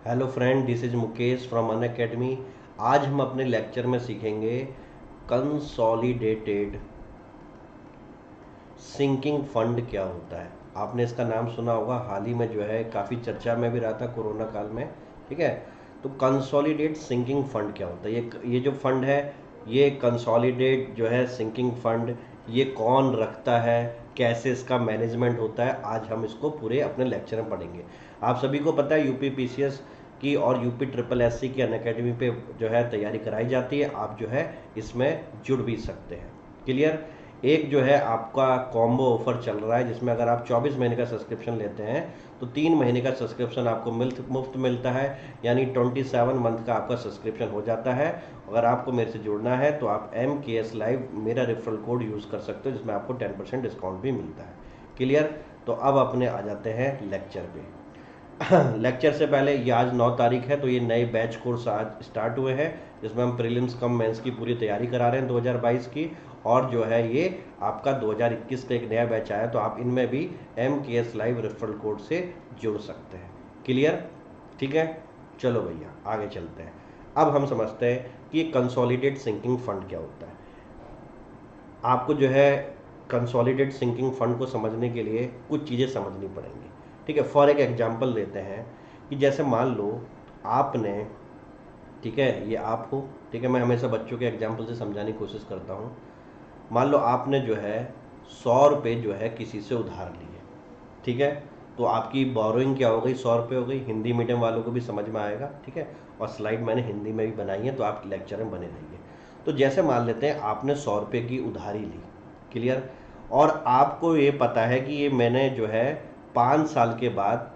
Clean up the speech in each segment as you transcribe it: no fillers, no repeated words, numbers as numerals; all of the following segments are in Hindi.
Hello friend, this is Mukesh from Unacademy. आज हम अपने लेक्चर में सीखेंगे कंसोलिडेटेड सिंकिंग फंड क्या होता है। आपने इसका नाम सुना होगा, हाल ही में जो है काफ़ी चर्चा में भी रहा था कोरोना काल में। ठीक है, तो कंसोलिडेट सिंकिंग फंड क्या होता है? ये जो फंड है, ये कंसोलिडेट जो है सिंकिंग फंड, ये कौन रखता है, कैसे इसका मैनेजमेंट होता है, आज हम इसको पूरे अपने लेक्चर में पढ़ेंगे। आप सभी को पता है यूपी पीसीएस की और यूपी ट्रिपल एससी की अनअकैडमी पे जो है तैयारी कराई जाती है। आप जो है इसमें जुड़ भी सकते हैं। क्लियर? एक जो है आपका कॉम्बो ऑफर चल रहा है, जिसमें अगर आप 24 महीने का सब्सक्रिप्शन लेते हैं तो 3 महीने का सब्सक्रिप्शन आपको मुफ्त मिलता है, यानी 27 मंथ का आपका सब्सक्रिप्शन हो जाता है। अगर आपको मेरे से जुड़ना है तो आप MKS लाइव मेरा रेफरल कोड यूज़ कर सकते हो, जिसमें आपको 10% डिस्काउंट भी मिलता है। क्लियर? तो अब अपने आ जाते हैं लेक्चर पे। लेक्चर से पहले, ये आज 9 तारीख है, तो ये नए बैच कोर्स आज स्टार्ट हुए हैं, जिसमें हम प्रीलिम्स कम मेंस की पूरी तैयारी करा रहे हैं 2022 की। और जो है ये आपका 2021 का एक नया बैच आया, तो आप इनमें भी MKS लाइव रेफरल कोड से जुड़ सकते हैं। क्लियर? ठीक है, चलो भैया आगे चलते हैं। अब हम समझते हैं कि कंसोलिडेट सिंकिंग फंड क्या होता है। आपको जो है कंसोलिडेट सिंकिंग फंड को समझने के लिए कुछ चीज़ें समझनी पड़ेंगी। ठीक है, फॉर एक एग्जांपल लेते हैं कि जैसे मान लो आपने, ठीक है, ये आप हो, ठीक है, मैं हमेशा बच्चों के एग्जांपल से समझाने की कोशिश करता हूँ। मान लो आपने जो है 100 रुपये जो है किसी से उधार लिए। ठीक है, तो आपकी बोरोइंग क्या हो गई? 100 रुपये हो गई। हिंदी मीडियम वालों को भी समझ में आएगा। ठीक है, और स्लाइड मैंने हिंदी में भी बनाई है, तो आप लेक्चर में बने रहिए। तो जैसे मान लेते हैं आपने 100 रुपये की उधारी ली। क्लियर? और आपको ये पता है कि ये मैंने जो है 5 साल के बाद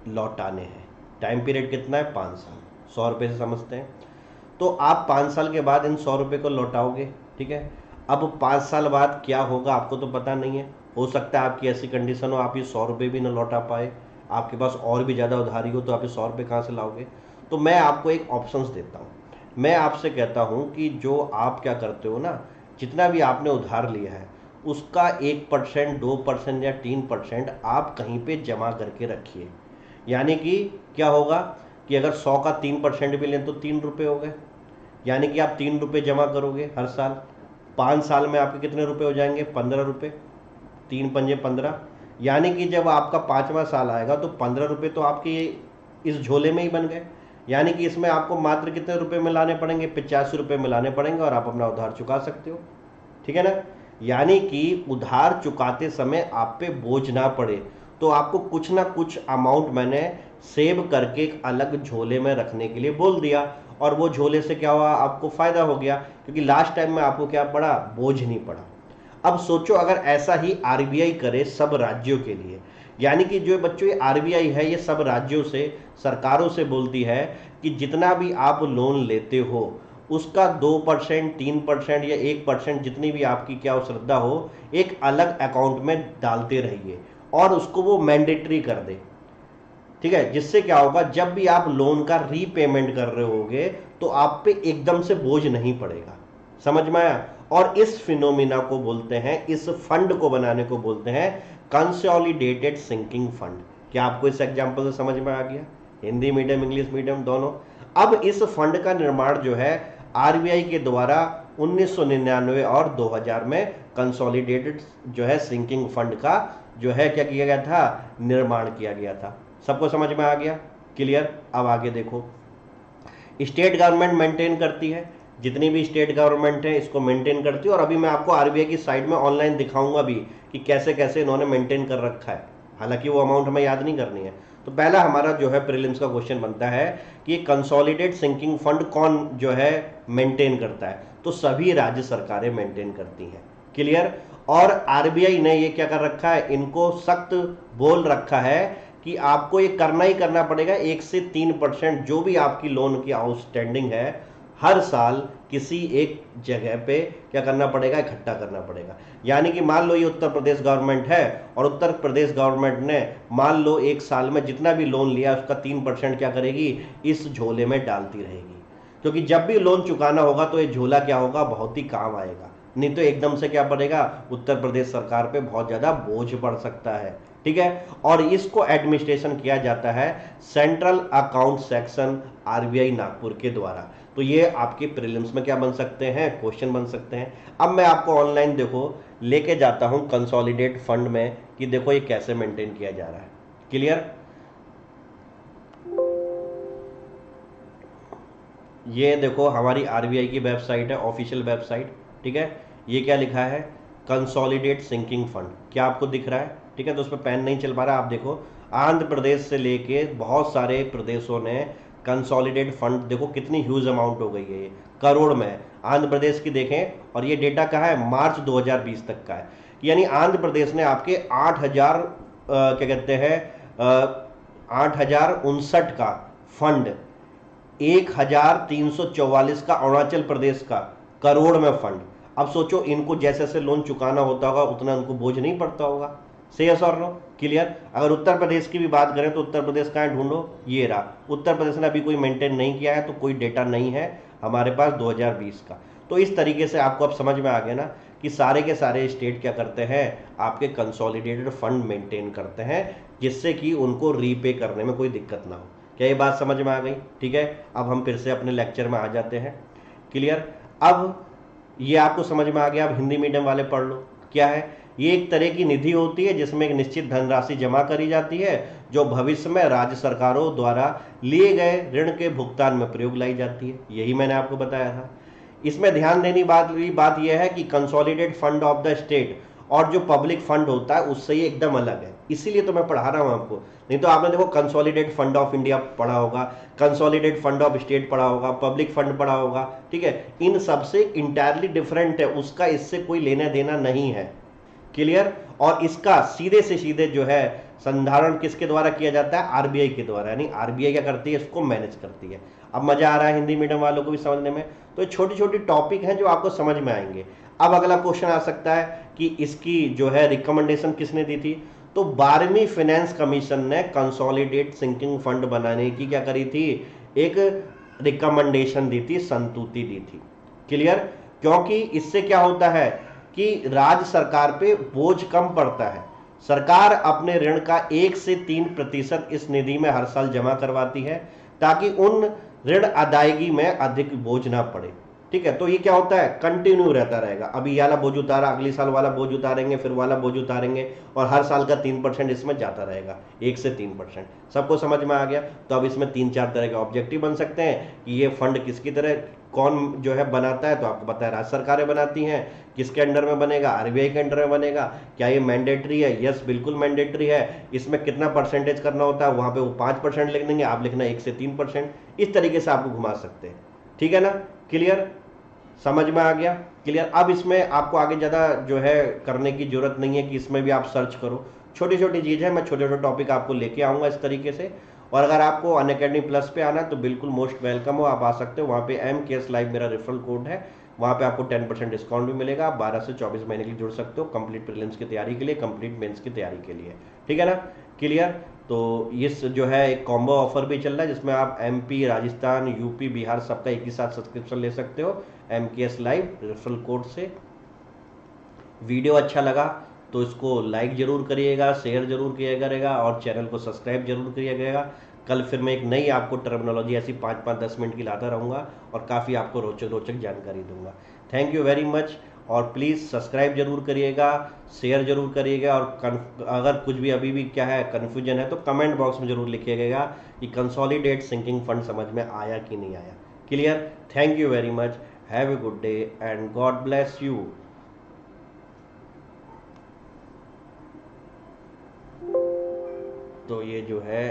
लौटाने हैं। टाइम पीरियड कितना है? 5 साल। 100 रुपये से समझते हैं। तो आप 5 साल के बाद इन 100 रुपये को लौटाओगे। ठीक है, अब 5 साल बाद क्या होगा आपको तो पता नहीं है। हो सकता है आपकी ऐसी कंडीशन हो, आप ये 100 रुपये भी ना लौटा पाए, आपके पास और भी ज़्यादा उधारी हो, तो आप ये 100 रुपये कहाँ से लाओगे? तो मैं आपको एक ऑप्शंस देता हूँ। मैं आपसे कहता हूँ कि जो आप क्या करते हो ना, जितना भी आपने उधार लिया है उसका 1%, 2% या 3% आप कहीं पे जमा करके रखिए। यानी कि क्या होगा कि अगर 100 का 3% भी लें तो 3 रुपये हो गए, यानी कि आप 3 रुपये जमा करोगे हर साल। 5 साल में आपके कितने रुपए हो जाएंगे? 15 रुपये। 3 पंजे 15, यानी कि जब आपका 5वां साल आएगा तो 15 रुपये तो आपके इस झोले में ही बन गए। यानी कि इसमें आपको मात्र कितने रुपए मिलाने पड़ेंगे? 85 रुपये मिलाने पड़ेंगे, और आप अपना उधार चुका सकते हो। ठीक है ना? यानी कि उधार चुकाते समय आप पे बोझ ना पड़े, तो आपको कुछ ना कुछ अमाउंट मैंने सेव करके एक अलग झोले में रखने के लिए बोल दिया। और वो झोले से क्या हुआ? आपको फायदा हो गया, क्योंकि लास्ट टाइम में आपको क्या पड़ा? बोझ नहीं पड़ा। अब सोचो अगर ऐसा ही आरबीआई करे सब राज्यों के लिए, यानी कि जो बच्चों ये आरबीआई है, ये सब राज्यों से, सरकारों से बोलती है कि जितना भी आप लोन लेते हो उसका 2%, 3% या 1%, जितनी भी आपकी क्या श्रद्धा हो, एक अलग अकाउंट में डालते रहिए और उसको वो मैंडेटरी कर दे। ठीक है, जिससे क्या होगा, जब भी आप लोन का रीपेमेंट कर रहे होगे तो आप पे एकदम से बोझ नहीं पड़ेगा। समझ में आया? और इस फिनोमिना को बोलते हैं, इस फंड को बनाने को बोलते हैं कंसोलिडेटेड सिंकिंग फंड। क्या आपको इस एग्जांपल से समझ में आ गया? हिंदी मीडियम इंग्लिश मीडियम दोनों। अब इस फंड का निर्माण जो है आरबीआई के द्वारा 1999 और 2000 में कंसोलिडेटेड जो है सिंकिंग फंड का जो है क्या किया गया था? निर्माण किया गया था। सबको समझ में आ गया? क्लियर? अब आगे देखो, स्टेट गवर्नमेंट मेंटेन करती है, जितनी भी स्टेट गवर्नमेंट है इसको मेंटेन करती है। और अभी मैं आपको आरबीआई की साइट में ऑनलाइन दिखाऊंगा भी कि कैसे कैसे इन्होंने मेंटेन कर रखा है, हालांकि वो अमाउंट हमें याद नहीं करनी है। तो पहला हमारा जो है प्रीलिम्स का क्वेश्चन बनता है कि कंसोलिडेट सिंकिंग फंड कौन जो है मेंटेन करता है? तो सभी राज्य सरकारें मेंटेन करती हैं। क्लियर? और आरबीआई ने ये क्या कर रखा है? इनको सख्त बोल रखा है कि आपको ये करना ही करना पड़ेगा, 1 से 3% जो भी आपकी लोन की आउटस्टैंडिंग है हर साल किसी एक जगह पे क्या करना पड़ेगा? इकट्ठा करना पड़ेगा। यानी कि मान लो ये उत्तर प्रदेश गवर्नमेंट है, और उत्तर प्रदेश गवर्नमेंट ने मान लो एक साल में जितना भी लोन लिया उसका 3% क्या करेगी? इस झोले में डालती रहेगी। क्योंकि जब भी लोन चुकाना होगा तो ये झोला क्या होगा? बहुत ही काम आएगा। नहीं तो एकदम से क्या पड़ेगा? उत्तर प्रदेश सरकार पे बहुत ज़्यादा बोझ पड़ सकता है। ठीक है। और इसको एडमिनिस्ट्रेशन किया जाता है central account section RBI Nagpur के द्वारा। तो ये आपके प्रीलिम्स में क्या बन सकते हैं, क्वेश्चन बन सकते हैं। अब मैं आपको ऑनलाइन देखो लेके जाता हूं कंसोलिडेट फंड में कि देखो ये कैसे मेंटेन किया जा रहा है। क्लियर? ये देखो हमारी आरबीआई की वेबसाइट है, ऑफिशियल वेबसाइट, ठीक है। ये क्या लिखा है, कंसोलिडेट सिंकिंग फंड, क्या आपको दिख रहा है? ठीक है, तो उस पर पेन नहीं चल पा रहा, आप देखो आंध्र प्रदेश से लेके बहुत सारे प्रदेशों ने कंसोलिडेट फंड, देखो कितनी ह्यूज अमाउंट हो गई है, ये करोड़ में है। आंध्र प्रदेश की देखें, और ये डेटा कहाँ है, मार्च 2020 तक का है। यानी आंध्र प्रदेश ने आपके 8,000 क्या कहते हैं 8,059 का फंड, 1,344 का अरुणाचल प्रदेश का करोड़ में फंड। अब सोचो इनको जैसे जैसे लोन चुकाना होता होगा उतना उनको बोझ नहीं पड़ता होगा। से यस और नो? क्लियर? अगर उत्तर प्रदेश की भी बात करें तो उत्तर प्रदेश कहाँ है, ढूंढो, ये रहा। उत्तर प्रदेश ने अभी कोई मेंटेन नहीं किया है, तो कोई डेटा नहीं है हमारे पास 2020 का। तो इस तरीके से आपको अब समझ में आ गया ना कि सारे के सारे स्टेट क्या करते हैं, आपके कंसोलिडेटेड फंड मेंटेन करते हैं, जिससे कि उनको रीपे करने में कोई दिक्कत ना हो। क्या ये बात समझ में आ गई? ठीक है, अब हम फिर से अपने लेक्चर में आ जाते हैं। क्लियर? अब ये आपको समझ में आ गया, अब हिंदी मीडियम वाले पढ़ लो। क्या है, ये एक तरह की निधि होती है जिसमें एक निश्चित धनराशि जमा करी जाती है, जो भविष्य में राज्य सरकारों द्वारा लिए गए ऋण के भुगतान में प्रयोग लाई जाती है। यही मैंने आपको बताया था। इसमें ध्यान देने बात यह है कि consolidate fund of the state और जो पब्लिक फंड होता है उससे ये एकदम अलग है, इसीलिए तो मैं पढ़ा रहा हूं आपको। नहीं तो आपने देखो कंसोलिडेट फंड ऑफ इंडिया पढ़ा होगा, कंसोलिडेट फंड ऑफ स्टेट पढ़ा होगा, पब्लिक फंड पढ़ा होगा, ठीक है। इन सबसे इंटायरली डिफरेंट है, उसका इससे कोई लेना देना नहीं है। क्लियर? और इसका सीधे से सीधे जो है संधारण किसके द्वारा किया जाता है, आरबीआई के द्वारा। यानी आरबीआई क्या करती है, इसको मैनेज करती है। अब मजा आ रहा है हिंदी मीडियम वालों को भी समझने में? तो छोटी छोटी टॉपिक हैं जो आपको समझ में आएंगे। अब अगला क्वेश्चन आ सकता है कि इसकी जो है रिकमेंडेशन किसने दी थी, तो 12वीं फाइनेंस कमीशन ने कंसोलिडेट सिंकिंग फंड बनाने की क्या करी थी, एक रिकमेंडेशन दी थी, संतुति दी थी। क्लियर? क्योंकि इससे क्या होता है कि राज्य सरकार पे बोझ कम पड़ता है। सरकार अपने ऋण का 1 से 3% इस निधि में हर साल जमा करवाती है, ताकि उन ऋण अदायगी में अधिक बोझ ना पड़े। ठीक है, तो ये क्या होता है, कंटिन्यू रहता रहेगा। अभी ये वाला बोझ उतारा, अगले साल वाला बोझ उतारेंगे, फिर वाला बोझ उतारेंगे, और हर साल का 3% इसमें जाता रहेगा, 1 से 3%। सबको समझ में आ गया? तो अब इसमें 3-4 तरह के ऑब्जेक्टिव बन सकते हैं कि ये फंड किसकी तरह, कौन जो है बनाता है, तो आपको पता है राज्य सरकारें बनाती हैं। किसके अंडर में बनेगा, आरबीआई के अंडर में बनेगा। क्या ये मैंडेटरी है? यस, बिल्कुल मैंडेटरी है। इसमें कितना परसेंटेज करना होता है, वहां पे वो 5% लिख देंगे, आप लिखना 1 से 3%। इस तरीके से आपको घुमा सकते हैं। ठीक है ना? क्लियर? समझ में आ गया? क्लियर? अब इसमें आपको आगे ज़्यादा जो है करने की जरूरत नहीं है कि इसमें भी आप सर्च करो, छोटी छोटी चीज़ है, मैं छोटे छोटे टॉपिक आपको लेके आऊँगा इस तरीके से। और अगर आपको अनअकैडमी प्लस पे आना है तो बिल्कुल मोस्ट वेलकम हो, आप आ सकते हो। वहाँ पे MKS लाइव मेरा रेफरल कोड है, वहाँ पे आपको 10% डिस्काउंट भी मिलेगा। आप 12 से 24 महीने के लिए जुड़ सकते हो, कंप्लीट प्रीलिम्स की तैयारी के लिए, कंप्लीट मेंस की तैयारी के लिए। ठीक है ना? क्लियर? तो इस जो है एक कॉम्बो ऑफर भी चल रहा है, जिसमें आप MP, राजस्थान, यूपी, बिहार सबका एक ही साथ सब्सक्रिप्शन ले सकते हो MKS लाइव रेफरल कोड से। वीडियो अच्छा लगा तो इसको लाइक जरूर करिएगा, शेयर जरूर किया करेगा, और चैनल को सब्सक्राइब जरूर करिएगा। कल फिर मैं एक नई आपको टर्मिनोलॉजी ऐसी 5-5-10 मिनट की लाता रहूँगा, और काफ़ी आपको रोचक रोचक जानकारी दूंगा। थैंक यू वेरी मच, और प्लीज़ सब्सक्राइब जरूर करिएगा, शेयर जरूर करिएगा, और अगर कुछ भी अभी भी क्या है कन्फ्यूजन है तो कमेंट बॉक्स में जरूर लिखिएगा कि कंसोलिडेट सिंकिंग फंड समझ में आया कि नहीं आया। Clear? Thank you very much, have a good day and God bless you. तो ये जो है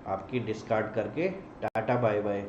आपकी डिस्कार्ड करके टाटा बाय बाय।